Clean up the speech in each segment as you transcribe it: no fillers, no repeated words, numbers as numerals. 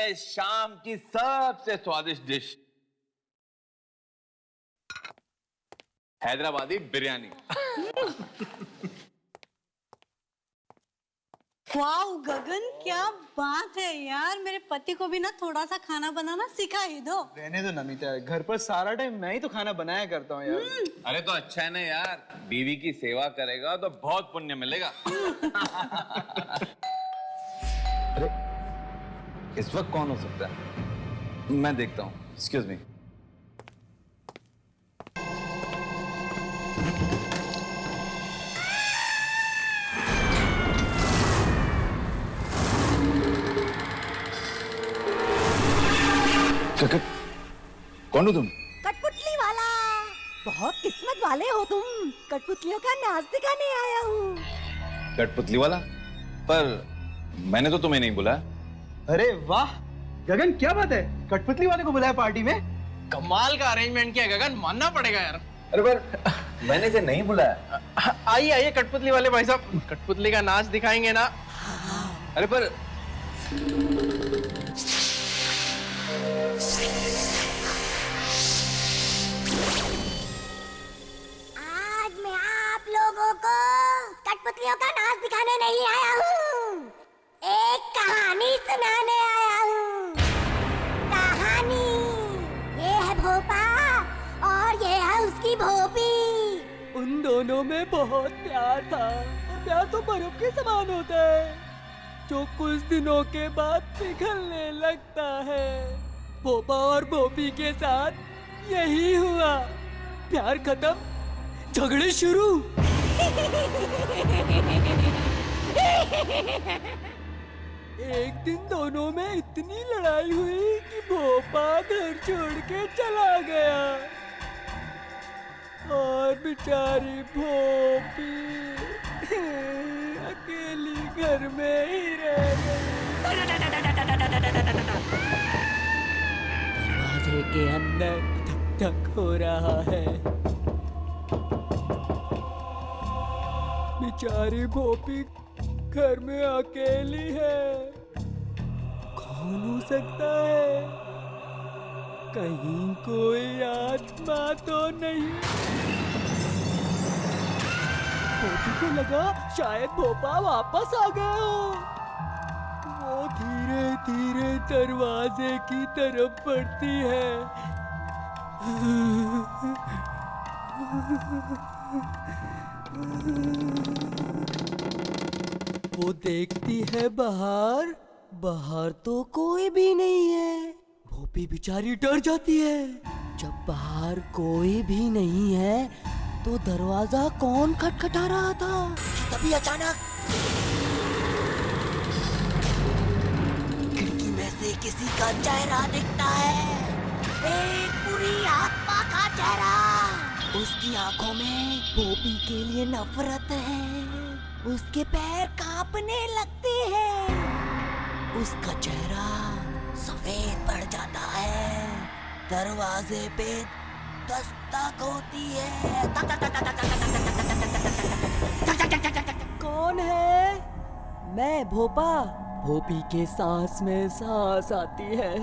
है शाम की सबसे स्वादिष्ट डिश, हैदराबादी बिरयानी। वाह गगन, क्या बात है यार। मेरे पति को भी ना थोड़ा सा खाना बनाना सिखा ही दो। रहने दो नमिता, घर पर सारा टाइम मैं ही तो खाना बनाया करता हूँ यार। अरे तो अच्छा है ना यार, बीवी की सेवा करेगा तो बहुत पुण्य मिलेगा। अरे इस वक्त कौन हो सकता है? मैं देखता हूँ। Excuse me. कौन हो तुम? कठपुतली वाला। बहुत किस्मत वाले हो तुम। कठपुतलियों का नाच दिखाने आया हूँ। कठपुतली वाला? पर मैंने तो तुम्हें नहीं बुलाया। अरे वाह गगन, क्या बात है, कठपुतली वाले को बुलाया पार्टी में? कमाल का अरेंजमेंट किया गगन, मानना पड़ेगा यार। अरे पर मैंने इसे नहीं बुलाया। आइए आइए कठपुतली वाले भाई साहब, कठपुतली का नाच दिखाएंगे ना। अरे पर आज मैं आप लोगों को कठपुतलियों का नाच दिखाने नहीं आया हूँ, एक कहानी सुनाने आया हूँ। कहानी ये है भोपा और ये है उसकी भोपी। उन दोनों में बहुत प्यार था और प्यार तो बर्फ के समान होता है जो कुछ दिनों के बाद पिघलने लगता है। भोपा और भोपी के साथ यही हुआ। प्यार खत्म, झगड़े शुरू। एक दिन दोनों में इतनी लड़ाई हुई कि भोपा घर छोड़ के चला गया और बेचारी भोपी अकेली घर में ही रह गई। दरवाजे के अंदर धक धक हो रहा है। बेचारी भोपी घर में अकेली है। कौन हो सकता है? कहीं कोई आत्मा तो नहीं? भोपी को लगा शायद भोपा वापस आ गया हो। वो धीरे धीरे दरवाजे की तरफ बढ़ती है। वो देखती है बाहर, बाहर तो कोई भी नहीं है। भोपी बेचारी डर जाती है। जब बाहर कोई भी नहीं है तो दरवाजा कौन खटखटा रहा था? तभी अचानक खिड़की में से किसी का चेहरा दिखता है। एक बुरी आत्मा का चेहरा। उसकी आंखों में भोपी के लिए नफरत है। उसके पैर कांपने लगते हैं। उसका चेहरा सफेद पड़ जाता है। दरवाजे पे दस्तक होती है। कौन है? मैं भोपा। भोपी के सांस में सांस आती है।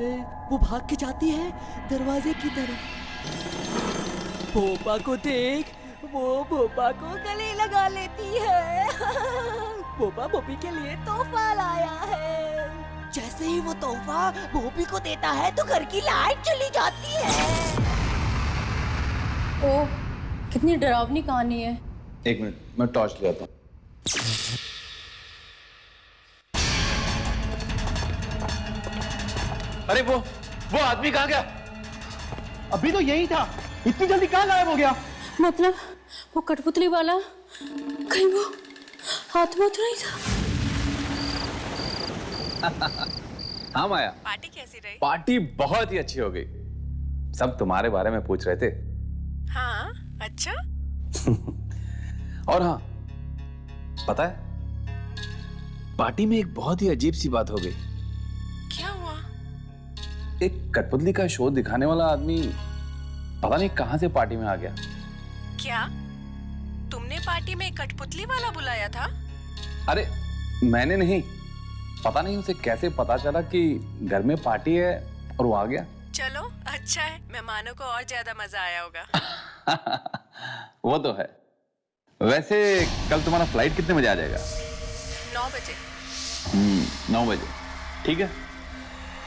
वो भाग के जाती है दरवाजे की तरफ। भोपा को देख वो भोपा को गले लगा लेती है। भोपा भोपी के लिए तोहफा लाया है। जैसे ही वो तोहफा भोपी को देता है तो घर की लाइट चली जाती है। ओह, कितनी डरावनी कहानी है। एक मिनट, मैं टॉर्च ले आता हूँ। अरे वो आदमी कहाँ गया? अभी तो यही था, इतनी जल्दी कहाँ गायब हो गया? मतलब वो कठपुतली वाला कहीं वो आत्मा तो नहीं था? हाँ माया, पार्टी कैसी रही? पार्टी बहुत ही अच्छी हो गई। सब तुम्हारे बारे में पूछ रहे थे। हाँ, अच्छा। और हाँ, पता है पार्टी में एक बहुत ही अजीब सी बात हो गई। क्या हुआ? एक कठपुतली का शो दिखाने वाला आदमी पता नहीं कहां से पार्टी में आ गया। क्या तुमने पार्टी में कठपुतली वाला बुलाया था? अरे मैंने नहीं, पता नहीं उसे कैसे पता चला कि घर में पार्टी है और वो आ गया। चलो अच्छा है, मेहमानों को और ज्यादा मजा आया होगा। वो तो है। वैसे कल तुम्हारा फ्लाइट कितने बजे आ जाएगा? 9 बजे। 9 बजे, ठीक है।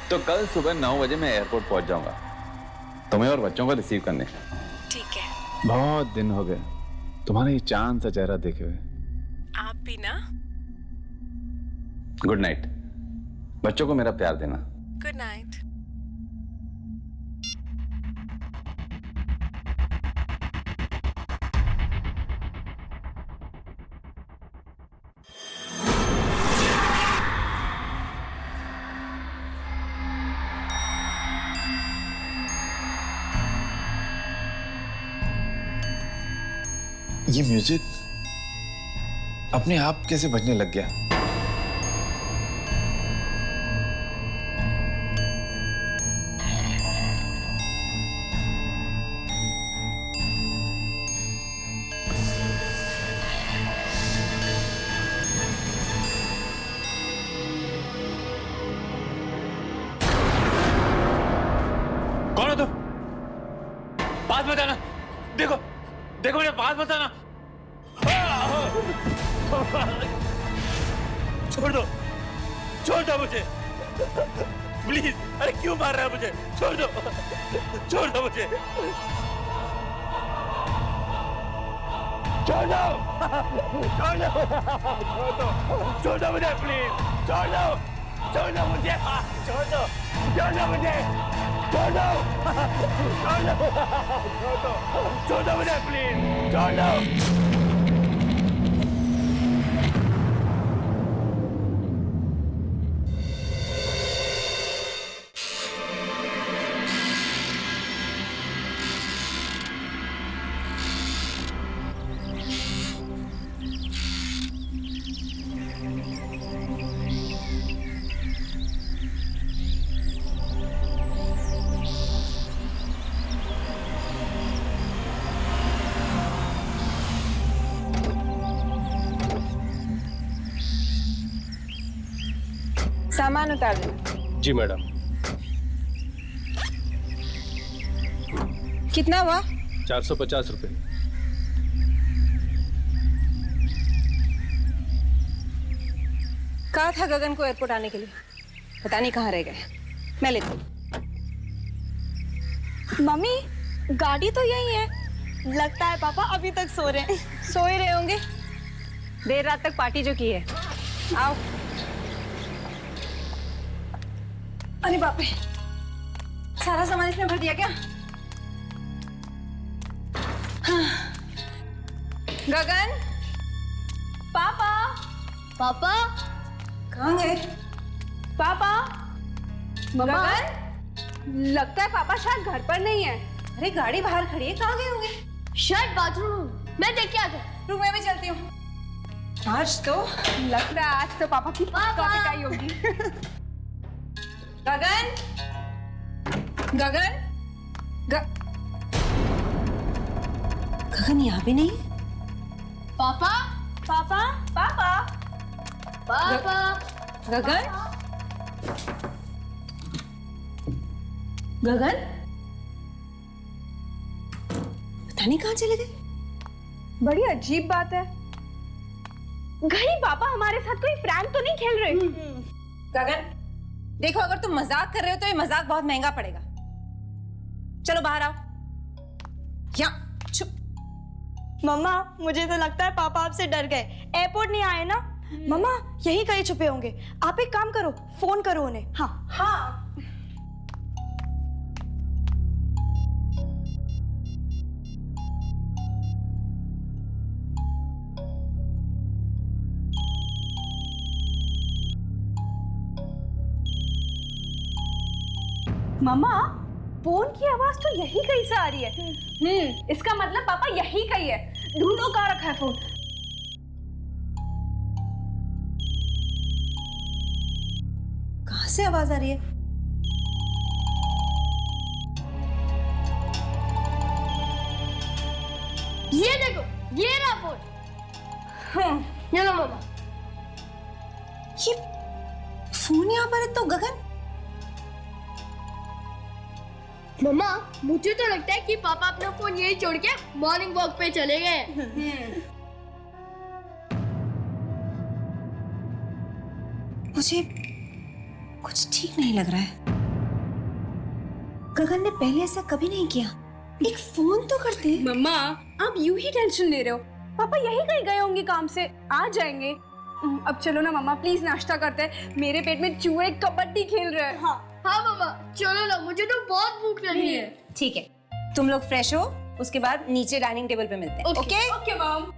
तो कल सुबह 9 बजे मैं एयरपोर्ट पहुंच जाऊंगा तुम्हें और बच्चों को रिसीव करने। ठीक है। बहुत दिन हो गए तुम्हारा ये चांद सा चेहरा देखे हुए। आप भी ना। Good night. बच्चों को मेरा प्यार देना। Good night. ये म्यूजिक अपने आप कैसे बजने लग गया? कौन हो तुम? बात बताना। देखो देखो मुझे बात बताना। छोड़ दो मुझे प्लीज। अरे क्यों मार रहा है मुझे? छोड़ दो मुझे। छोड़ दो मुझे प्लीज। छोड़ दो मुझे। प्लीज छोड़ दो। सामान उतार देना। जी मैडम। कितना हुआ? 450 रुपए। कहा था गगन को एयरपोर्ट आने के लिए, पता नहीं कहाँ रह गए। मैं लेती हूँ। मम्मी गाड़ी तो यही है। लगता है पापा अभी तक सो रहे हैं। सो ही रहे होंगे, देर रात तक पार्टी जो की है। आओ। अरे बाप रे, सारा सामान इसमें भर दिया क्या? हाँ। गगन, पापा, पापा कहाँ गए? पापा, गगन, लगता है पापा शायद घर पर नहीं है। अरे गाड़ी बाहर खड़ी है, कहाँ गए होंगे? शायद बाथरूम। मैं देख के आता हूँ। रुक, मैं भी चलती हूँ। आज तो लगता है आज तो पापा की पक्का पिटाई होगी। गगन, गगन, गगन यहाँ भी नहीं। पापा, पापा, पापा, पापा, गगन, गगन, पता नहीं कहाँ चले गए। बड़ी अजीब बात है। कहीं पापा हमारे साथ कोई प्रैंक तो नहीं खेल रहे? गगन देखो, अगर तुम मजाक कर रहे हो तो ये मजाक बहुत महंगा पड़ेगा। चलो बाहर आओ। यहाँ चुप। मम्मा मुझे तो लगता है पापा आपसे डर गए, एयरपोर्ट नहीं आए ना। मम्मा यहीं कहीं छुपे होंगे। आप एक काम करो, फोन करो उन्हें। हाँ हाँ। मम्मा फोन की आवाज तो यही कहीं से आ रही है। इसका मतलब पापा यही कहीं है। ढूंढो कहाँ रखा है फोन। कहाँ से आवाज आ रही है? ये देखो, ये रहा फोन। ये लो मामा। ये फोन यहाँ पर है तो गगन। मम्मा मुझे तो लगता है कि पापा अपना फोन यही छोड़ के मॉर्निंग वॉक पे चले गए। मुझे कुछ ठीक नहीं लग रहा है। गगन ने पहले ऐसा कभी नहीं किया। एक फोन तो करते। मम्मा आप यूं ही टेंशन ले रहे हो। पापा यही कहीं गए होंगे काम से, आ जाएंगे। अब चलो ना मम्मा, प्लीज नाश्ता करते हैं। मेरे पेट में चूहे कबड्डी खेल रहे हैं। हाँ मम्मा चलो ना, मुझे तो बहुत भूख लगी है। ठीक है, तुम लोग फ्रेश हो, उसके बाद नीचे डाइनिंग टेबल पे मिलते हैं। Okay okay mom.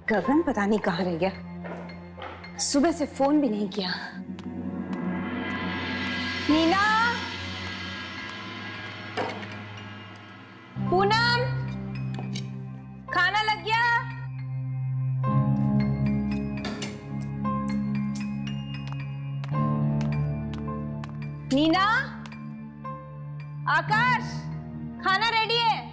गगन पता नहीं कहाँ रह गया, सुबह से फोन भी नहीं किया। नीना, पूनम, खाना लग गया? नीना, आकाश, खाना रेडी है?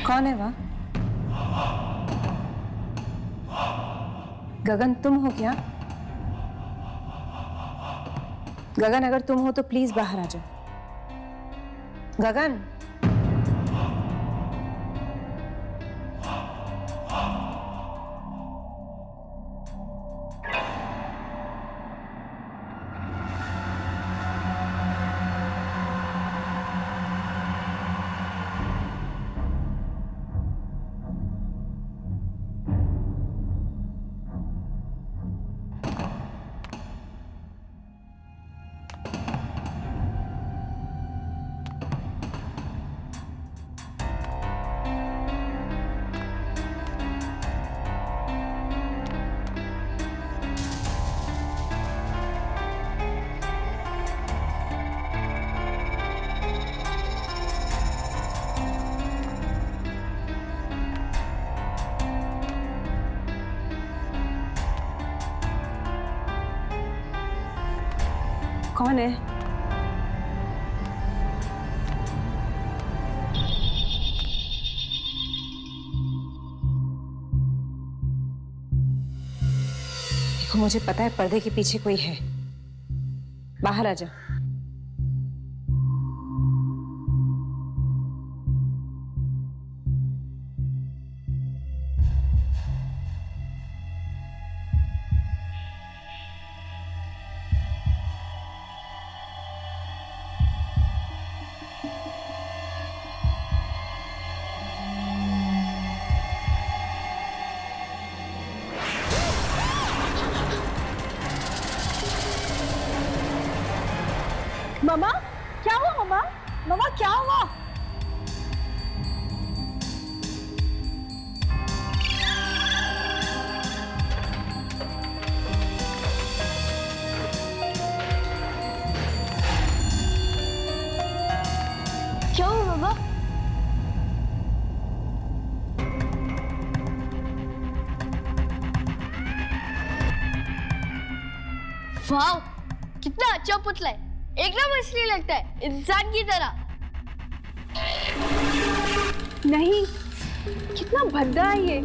कौन है वह? गगन तुम हो क्या? गगन अगर तुम हो तो प्लीज बाहर आ जाओ। गगन, कौन है? देखो मुझे पता है पर्दे के पीछे कोई है, बाहर आ जाओ। मम्मा क्या हुआ? मम्मा मम्मा क्या हुआ? क्या हुआ मम्मा? वाह कितना अच्छा पुतला है, एकदम असली लगता है, इंसान की तरह। नहीं, कितना भद्दा है ये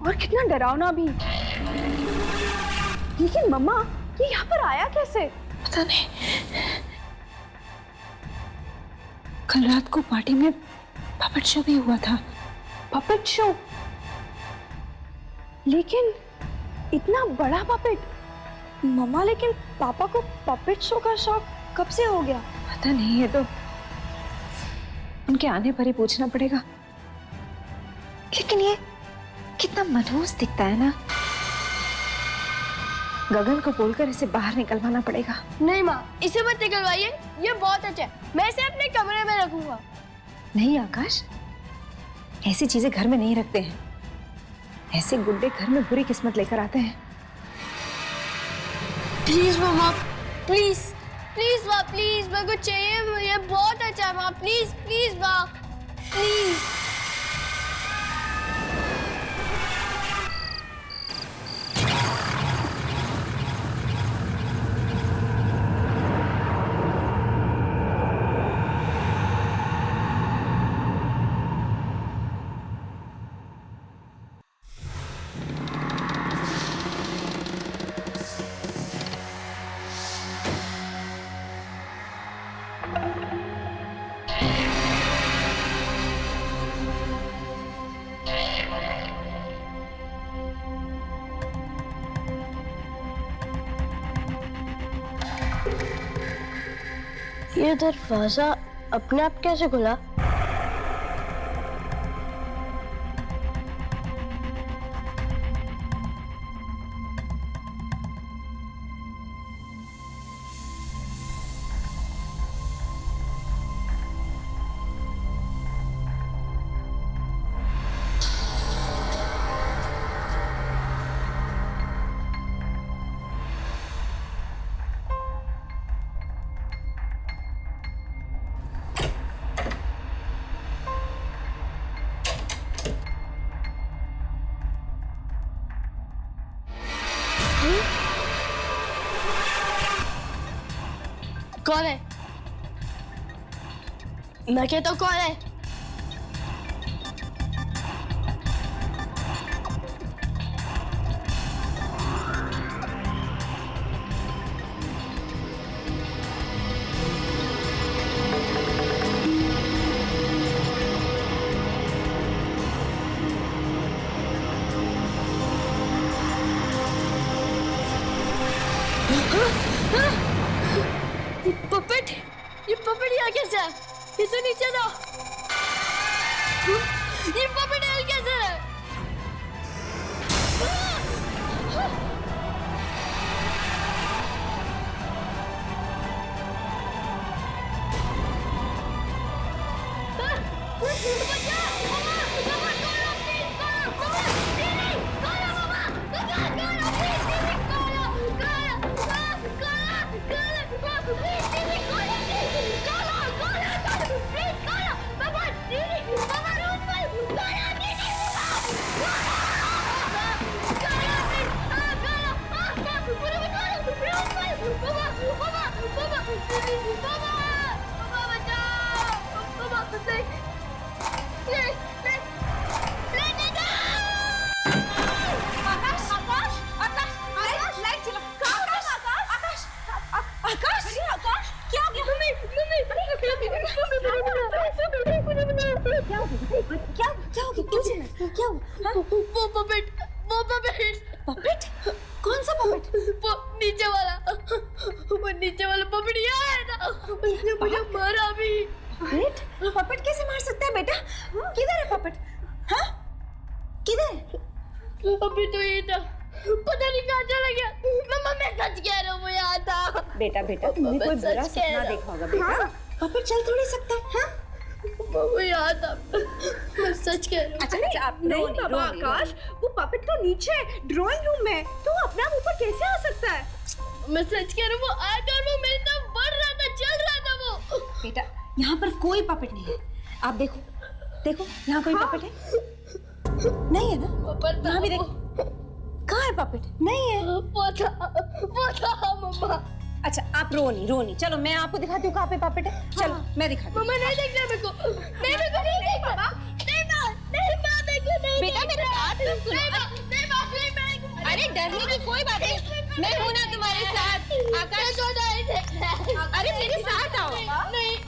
और कितना डरावना भी। लेकिन मम्मा ये यहाँ पर आया कैसे? पता नहीं, कल रात को पार्टी में पपेट शो भी हुआ था। Puppet show? लेकिन इतना बड़ा पपेट? मम्मा लेकिन पापा को पपेट शो का शौक कब से हो गया? पता नहीं, है तो उनके आने पर ही पूछना पड़ेगा। लेकिन ये कितना मनहूस दिखता है ना। गगन को बोलकर इसे बाहर निकलवाना पड़ेगा। नहीं माँ, इसे मत निकलवाइए, ये बहुत अच्छा है। मैं इसे अपने कमरे में रखूंगा। नहीं आकाश, ऐसी चीजें घर में नहीं रखते हैं। ऐसे गुड्डे घर में बुरी किस्मत लेकर आते हैं। प्लीज मामा, प्लीज प्लीज माँ, प्लीज मेरे को चाहिए, ये बहुत अच्छा है माँ, प्लीज प्लीज माँ, प्लीज। ये दरवाजा अपने आप कैसे खुला? कौन है? मैं कहता हूँ कौन है? ये पपेट यहाँ कैसे है? ये तो नीचे था। ये पपेट यहाँ कैसे है? पपेट? कौन सा पपेट? वो नीचे वाला पपेट यहाँ है ना, उसने मुझे मारा भी। पपेट? पपेट कैसे मार सकता है बेटा? किधर है पपेट? हाँ? किधर? अभी तो ये था, पता नहीं कहाँ चला गया। मम्मा मैं सच कह रहा हूँ, वो यहाँ था। बेटा तुमने कोई बुरा सपना देखा होगा बेटा। पपेट चल थोड़ी सकता है। हाँ? वो यहाँ था, मैं सच कह रहा हूँ। अच्छा आप नहीं बाबा आकाश, वो पपेट तो नीचे ड्राइंग रूम में, तो अपने आप ऊपर कैसे आ सकता है? मैं सच कह रहा हूँ, वो आया था और वो मेरी तरफ बढ़ रहा था, चल रहा था वो। बेटा यहाँ पर कोई पपेट नहीं है। आप देखो यहाँ कोई पपेट है? नहीं है ना? यहाँ भी देखो। कहाँ है पपेट? नहीं है। वो था मम्मा। अच्छा आप रो नहीं, चलो मैं आपको दिखाती हूँ कहाँ पे पपेट है। चलो मैं दिखाती हूँ। मम्मा नहीं देखना मेरे को, नहीं देखना। बेटा मेरा हाथ मत सुनो। अरे डरने की कोई बात नहीं, मैं हूँ ना तुम्हारे साथ। आकाश अरे मेरे साथ आओ।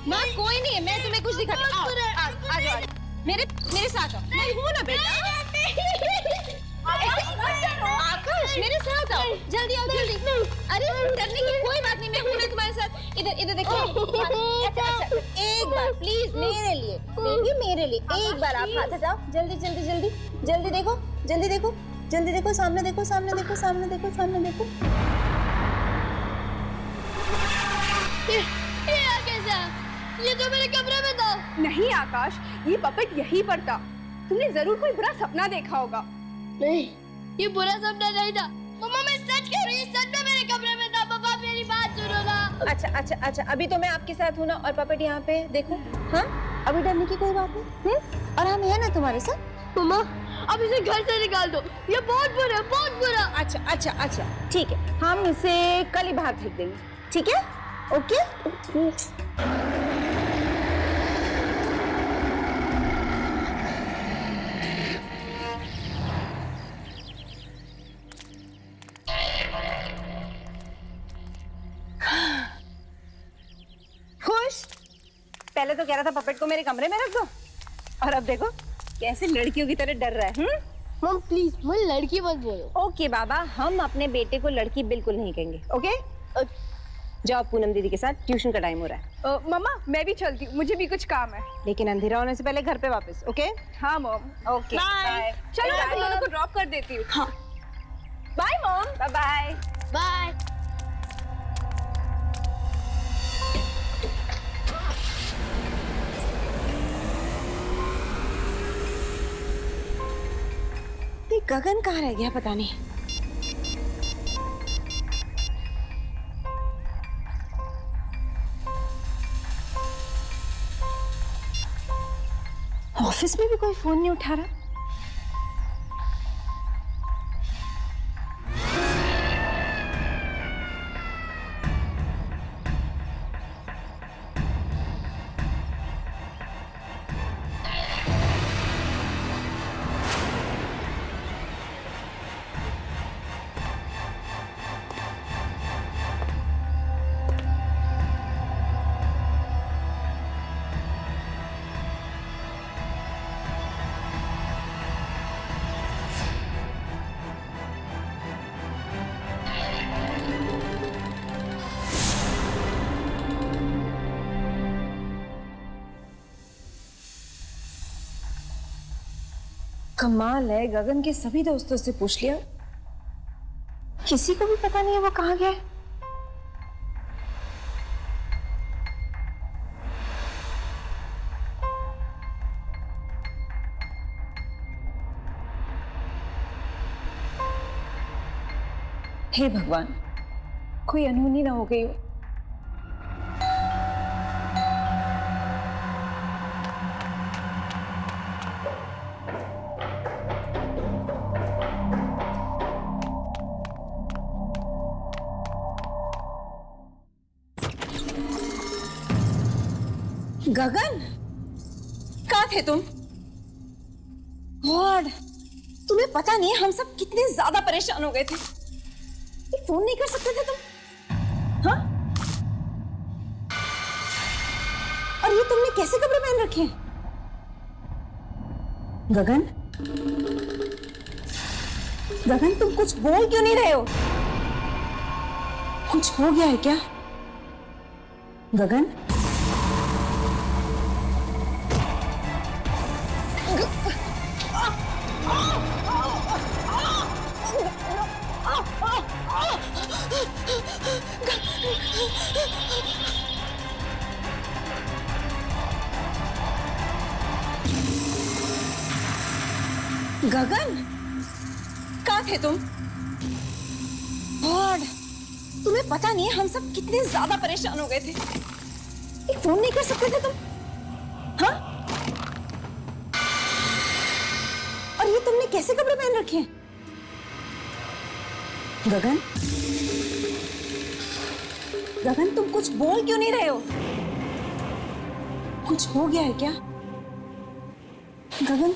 माँ कोई नहीं है, मैं तुम्हें कुछ दिखाती हूँ। आ जाओ मेरे साथ आओ। मैं हूँ ना बेटा। आकाश मेरे साथ आओ, जल्दी आओ जल्दी। अरे डरने की कोई बात नहीं, मैं हूँ ना तुम्हारे साथ। इधर देखो। अच्छा एक बार प्लीज मेरे लिए, बेबी मेरे लिए एक बार आप हाथ हटाओ। जल्दी देखो। जल्दी देखो, सामने देखो, सामने देखो, सामने देखो, सामने देखो। ये आ कैसा? ये तो मेरे कमरे में था। नहीं आकाश, ये पपेट यहीं पर था। तुमने जरूर कोई बुरा सपना देखा होगा। नहीं, ये बुरा सपना नहीं था। मम्मा मैं सच कह रही हूँ, सच में मेरे कमरे में था। पापा मेरी बात सुनो ना। अच्छा, अभी तो मैं आपके साथ हूँ ना, और पपेट यहाँ पे देखो। हाँ, अभी डरने की कोई बात नहीं। और हम है ना तुम्हारे साथ। मम्मा अब इसे घर से निकाल दो, ये बहुत बुरा, बहुत बुरा। अच्छा, ठीक है, हम इसे कल ही बाहर फेंक देंगे, ठीक है? ओके। खुश? पहले तो कह रहा था पपेट को मेरे कमरे में रख दो, और अब देखो कैसे लड़कियों की तरह डर रहा है। मम प्लीज मुझे लड़की मत बोलो। ओके बाबा, हम अपने बेटे को लड़की बिल्कुल नहीं कहेंगे। ओके, जाओ पूनम दीदी के साथ, ट्यूशन का टाइम हो रहा है। मम्मा मैं भी चलती हूँ, मुझे भी कुछ काम है। लेकिन अंधेरा होने से पहले घर पे वापस। ओके? हाँ मॉम। Okay bye. चलो मैं तुम दोनों को ड्रॉप कर देती हूँ। हाँ bye mom. Bye bye bye. ये गगन कहाँ रह गया पता नहीं। ऑफिस में भी कोई फोन नहीं उठा रहा। कमाल है, गगन के सभी दोस्तों से पूछ लिया, किसी को भी पता नहीं है वो कहाँ गया है। हे भगवान, कोई अनहोनी ना हो गई हो। गगन, कहाँ थे तुम? गॉड, तुम्हें पता नहीं हम सब कितने ज्यादा परेशान हो गए थे। फोन नहीं कर सकते थे तुम? हाँ? और ये तुमने कैसे कपड़े पहन रखे हैं? गगन, गगन तुम कुछ बोल क्यों नहीं रहे हो? कुछ हो गया है क्या? गगन, गगन, कहाँ थे तुम? गॉड, तुम्हें पता नहीं है हम सब कितने ज्यादा परेशान हो गए थे। एक फोन नहीं कर सकते थे तुम? हाँ? और ये तुमने कैसे कपड़े पहन रखे हैं? गगन, गगन तुम कुछ बोल क्यों नहीं रहे हो? कुछ हो गया है क्या? गगन,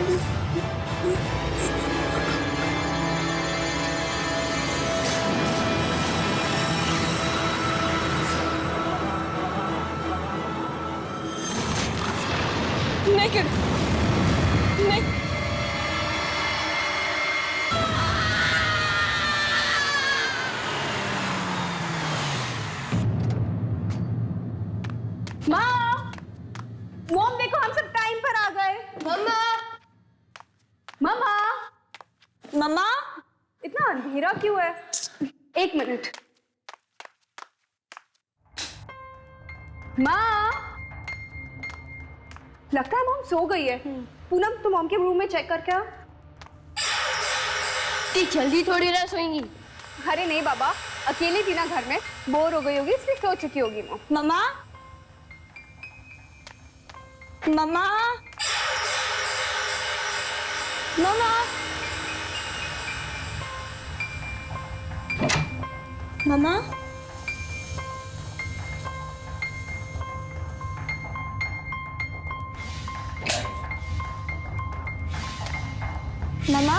Naked. माँ, मॉम देखो हम सब टाइम पर आ गए। मम्मा, मम्मा, मम्मा, इतना अंधेरा क्यों है? एक मिनट। माँ, लगता है मॉम सो गई है। पूनम तुम मॉम के रूम में चेक करके आ। जल्दी थोड़ी ना सोएंगी। अरे नहीं बाबा, अकेली थी ना घर में, बोर हो गई होगी इसलिए सो चुकी होगी मॉम। मम्मा, मम्मा, मम्मा, मम्मा, मम्मा,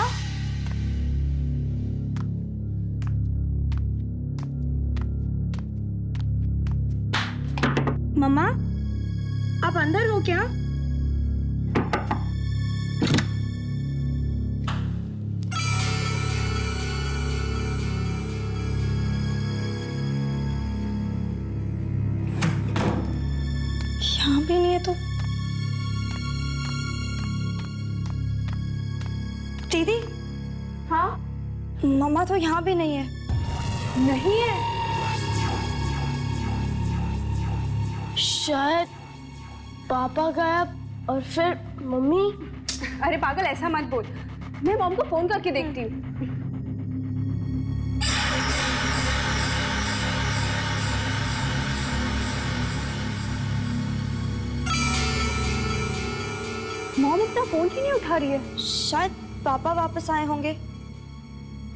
मम्मा, आप अंदर हो क्या? यहाँ भी नहीं है तो दीदी। हाँ, मम्मा तो यहाँ भी नहीं है। नहीं है। शायद पापा गायब और फिर मम्मी। अरे पागल, ऐसा मत बोल। मैं मॉम को फोन करके देखती हूँ। मॉम इतना फोन क्यों नहीं उठा रही है? शायद पापा वापस आए होंगे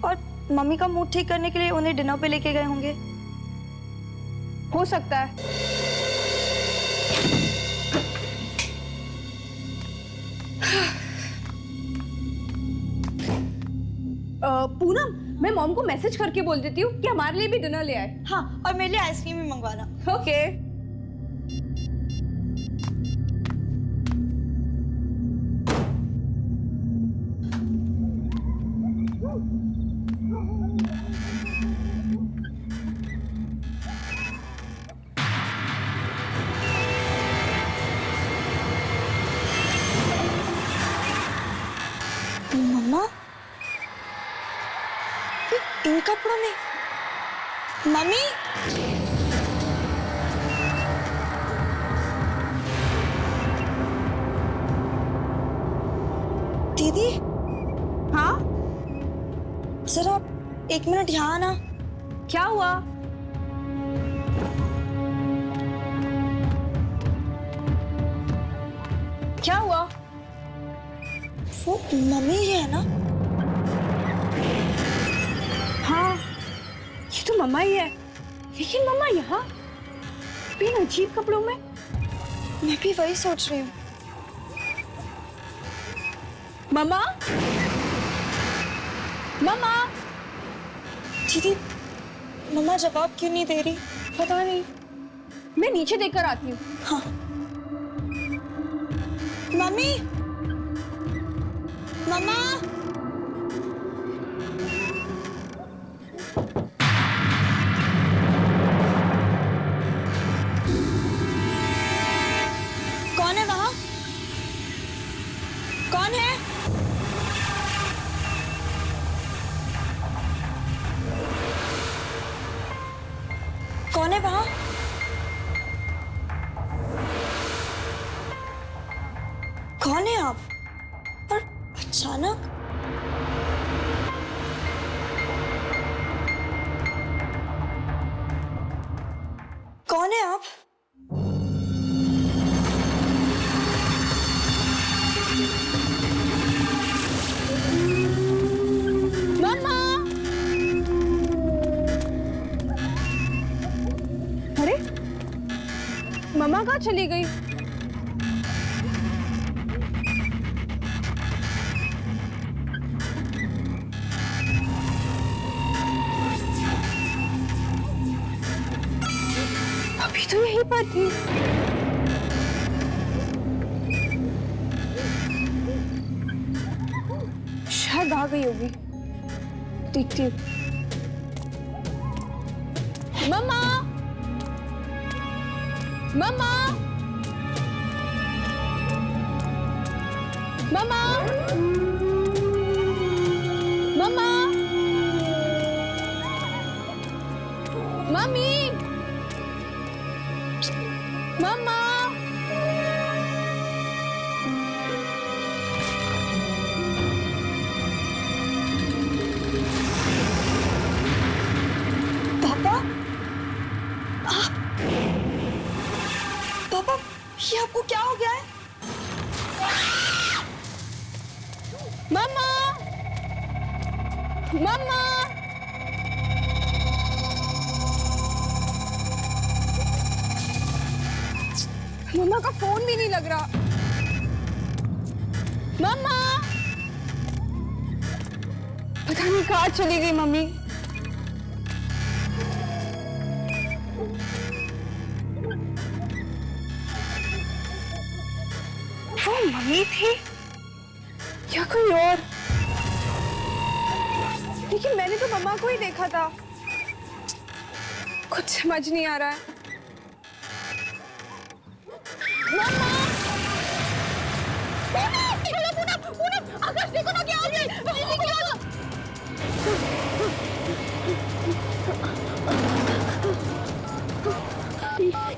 और मम्मी का मूड ठीक करने के लिए उन्हें डिनर पे लेके गए होंगे। हो सकता है। पूनम, मैं मॉम को मैसेज करके बोल देती हूँ कि हमारे लिए भी डिनर ले आए। हाँ, और मेरे लिए आइसक्रीम भी मंगवाना। ओके। मम्मा, इन कपड़ों में? मम्मी, दीदी। हाँ, जरा 1 मिनट यहाँ आना। क्या हुआ? क्या हुआ? वो मम्मी ही है ना? हाँ, ये तो मम्मा ही है। लेकिन मम्मा यहाँ इन अजीब कपड़ों में? मैं भी वही सोच रही हूँ। मम्मा, मम्मा। दीदी, मम्मा जवाब क्यों नहीं दे रही? पता नहीं, मैं नीचे देखकर आती हूँ। हाँ। मम्मी, मम्मा, कौन है वहां? कौन है? कौन है वहां? कौन है आप? और अचानक कौन है आप? मम्मा! अरे, मम्मा कहाँ चली गई? यहीं पर थी। शायद आ गई होगी, देखती हूँ। मम्मा, मम्मा, मम्मा, मम्मा, मम्मी, मम्मा। पापा, पापा, ये आपको क्या हो गया है? मम्मा, मम्मा, मम्मा का फोन भी नहीं लग रहा। मम्मा, पता नहीं कहाँ चली गई मम्मी। वो मम्मी थी या कोई और? लेकिन मैंने तो मम्मा को ही देखा था। कुछ समझ नहीं आ रहा है। मम्मा! पूनम! पूनम! आकाश देखो ना क्या हो गया! दीदी क्या हुआ?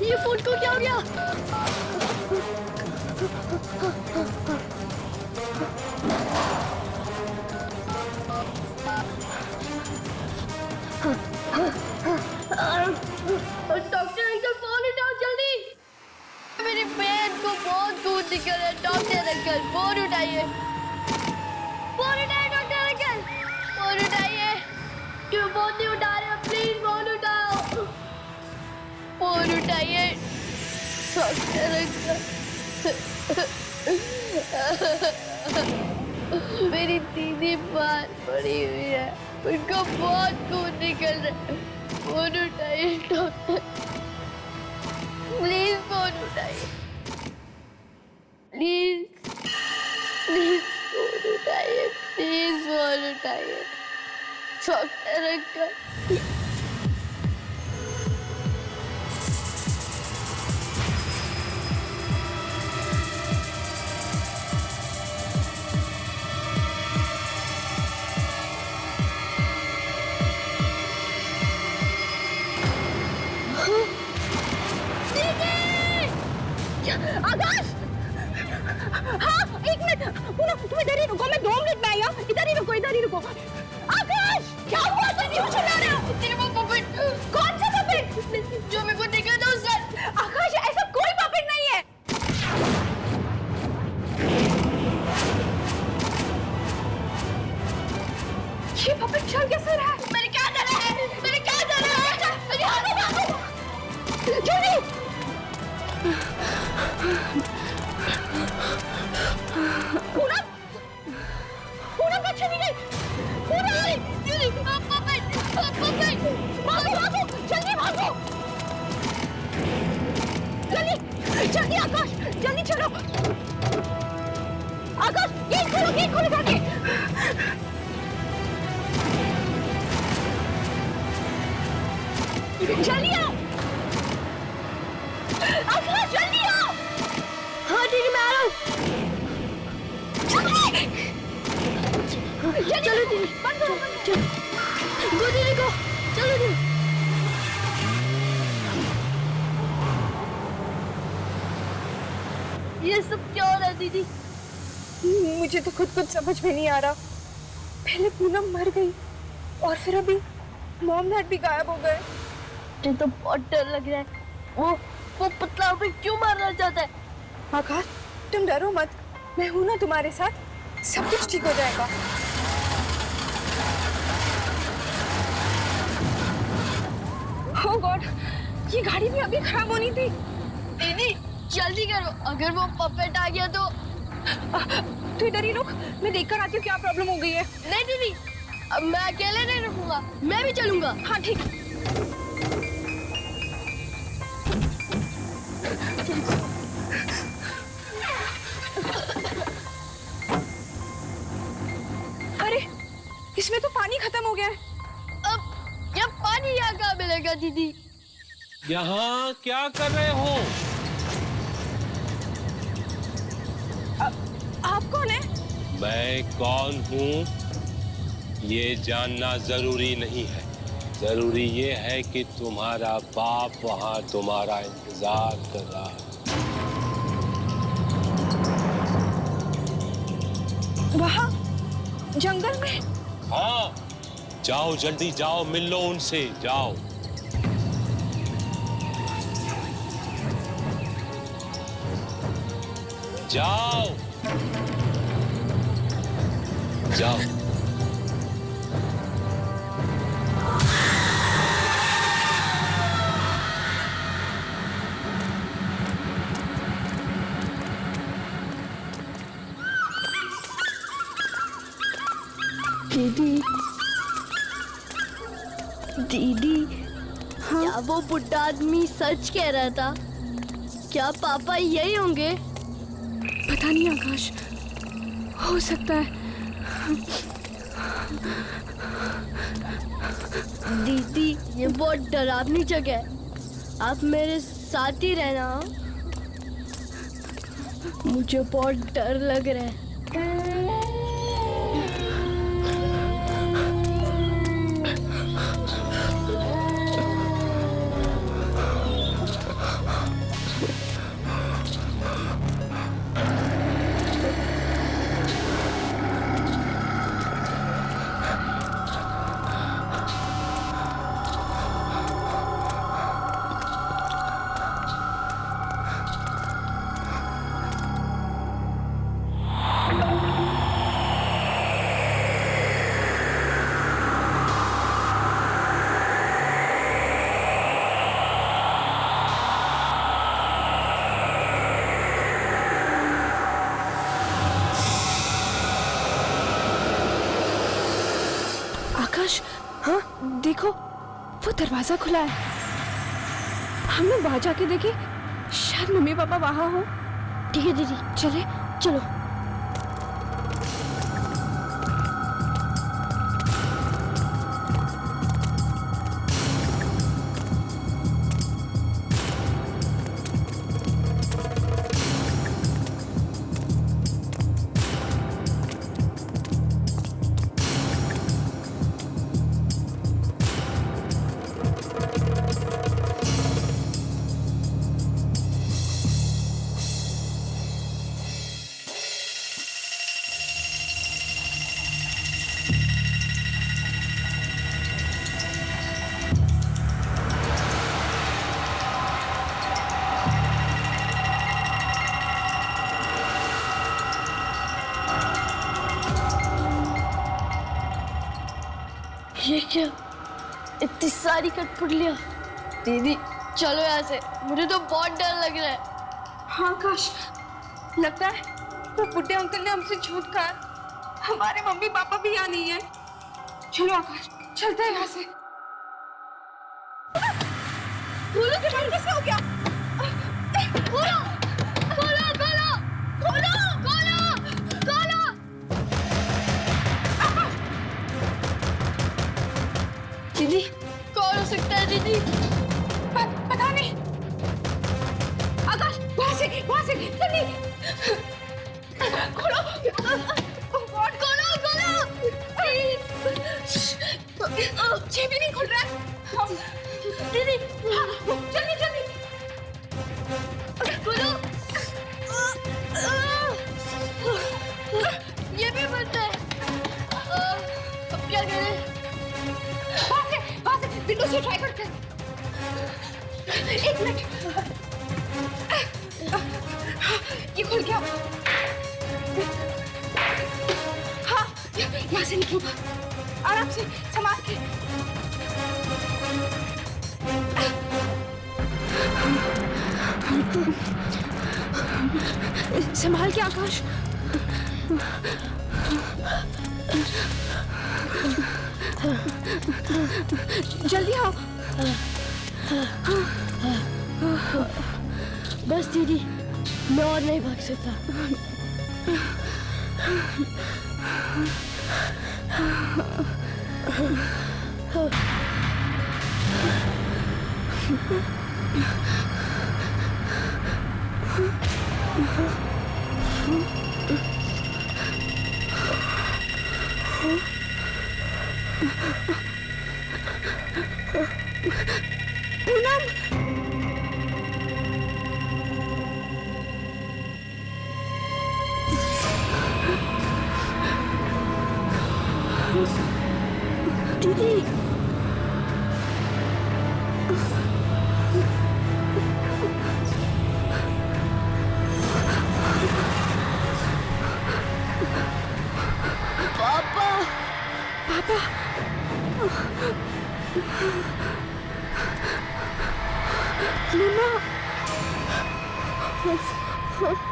ये फोन को क्या हो गया? डॉक्टर अंकल फोन उठाओ जल्दी। मेरी पेट को बहुत खून निकल रहा है। डॉक्टर अंकल फोन उठाइए, फोन उठाइए डॉक्टर अंकल, फोन उठाइए। क्यों फोन नहीं उठा रहे हो? प्लीज फोन उठाओ, फोन उठाइए डॉक्टर अंकल। मेरी दीदी बाहर पड़ी हुई है, उनको बहुत खून निकल रहा है। फोन उठाइए डॉक्टर, प्लीज फोन उठाइए, प्लीज प्लीज फोन उठाइए, प्लीज फोन उठाइए डॉक्टर अंकल। आकाश! हाँ, एक मिनट। पूनम, तुम इधर ही रुको, मैं 2 मिनट में आई हूँ। इधर ही रुको, इधर ही रुको। आकाश! क्या हुआ? तुम क्यों चिल्ला रहे हो? तेरे वो पपेट। कौन सा पपेट? जो मेरे को दिखा था उससे। आकाश, ऐसा कोई पपेट नहीं है। ये पपेट चल कैसे रहा है? मैंने क्या करा है? मैंने क्या करा है? मेरे हाथ में बांधो। जल्दी! पूनम! पूनम कहाँ चली गई? पूनम! Puppet, puppet. भागो, भागो! जल्दी भागो! जल्दी! जल्दी आकाश! जल्दी चलो! आकाश! गेट खोलो जाके! जल्दी आओ! आकाश जल्दी आओ! हाँ ठीक है मैं आ रहा हूँ। चलो दीदी, बंद करो, गो दीदी को, चलो दीदी। ये सब क्या हो रहा है दीदी? मुझे तो खुद कुछ समझ में नहीं आ रहा। पहले पूनम मर गई और फिर अभी मॉम डैड भी गायब हो गए। मुझे तो बहुत डर लग रहा है। वो पतला हमें क्यों मारना चाहता है? आकाश तुम डरो मत, मैं हूं ना तुम्हारे साथ, सब कुछ ठीक हो जाएगा। ओह गॉड, ये गाड़ी भी अभी खराब होनी थी। दीदी जल्दी करो, अगर वो पपेट आ गया तो। तू इधर ही रुक, मैं देखकर आती हूँ क्या प्रॉब्लम हो गई है। नहीं दीदी, अब मैं अकेले नहीं रुकूंगा, मैं भी चलूंगा। हाँ ठीक। इसमें तो पानी खत्म हो गया है। अब ये पानी यहाँ कहाँ मिलेगा दीदी? यहाँ क्या कर रहे हो? आप कौन है? मैं कौन हूँ ये जानना जरूरी नहीं है। जरूरी ये है कि तुम्हारा बाप वहाँ तुम्हारा इंतजार कर रहा है। वहाँ जंगल में? हाँ, जाओ जल्दी जाओ, मिल लो उनसे, जाओ। जाओ जाओ। दीदी, दीदी, क्या वो बुढ़ा आदमी सच कह रहा था? क्या पापा यही होंगे? पता नहीं आकाश, हो सकता है। दीदी, ये बहुत डरावनी जगह है, आप मेरे साथ ही रहना। मुझे बहुत डर लग रहा है। आकाश, हाँ देखो, वो दरवाजा खुला है। हम लोग वहां जाके देखें, शायद मम्मी पापा वहां हो। ठीक है दीदी, चले, चलो। ये क्या, इतनी सारी कठपुतलियां? दीदी चलो यहाँ से, मुझे तो बहुत डर लग रहा है। हाँ आकाश, लगता है वो बुढ़े अंकल ने हमसे झूठ कहा। हमारे मम्मी पापा भी यहाँ नहीं है। चलो आकाश, चलते हैं यहाँ से। खोलो, कैसे हो गया? खोलो, खोलो, खोलो, खोलो, खोलो, खोलो। दीदी, कौन हो सकता है दीदी? पता नहीं। आकाश, वहाँ से जल्दी खोलो, खोलो, खोलो। ये भी नहीं खुल रहा है। दीदी, जल्दी जल्दी खोलो। ये भी बंद है। अब क्या करें? वहाँ से विंडो से ट्राई करते हैं। एक मिनट, ये खुल गया। हाँ, यहाँ से निकलूंगा। आराम से, संभाल के। संभाल के आकाश। जल्दी आओ। बस दीदी, मैं और नहीं भाग सकता।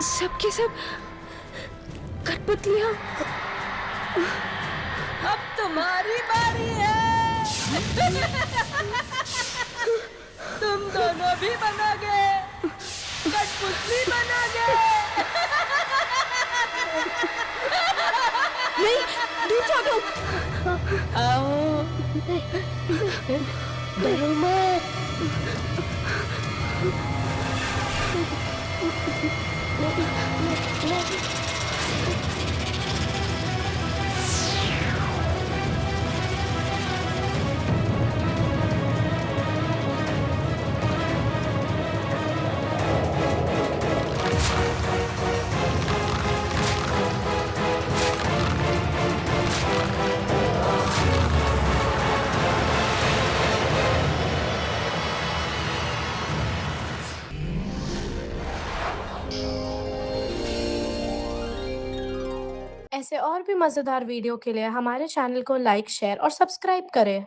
सबके सब कठपुतलियाँ। अब तुम्हारी बारी है। तुम दोनों भी बनोगे, कठपुतली बनोगे। नहीं, दूर भागो। आओ, डरो मत। ऐसे और भी मज़ेदार वीडियो के लिए हमारे चैनल को लाइक, शेयर और सब्सक्राइब करें।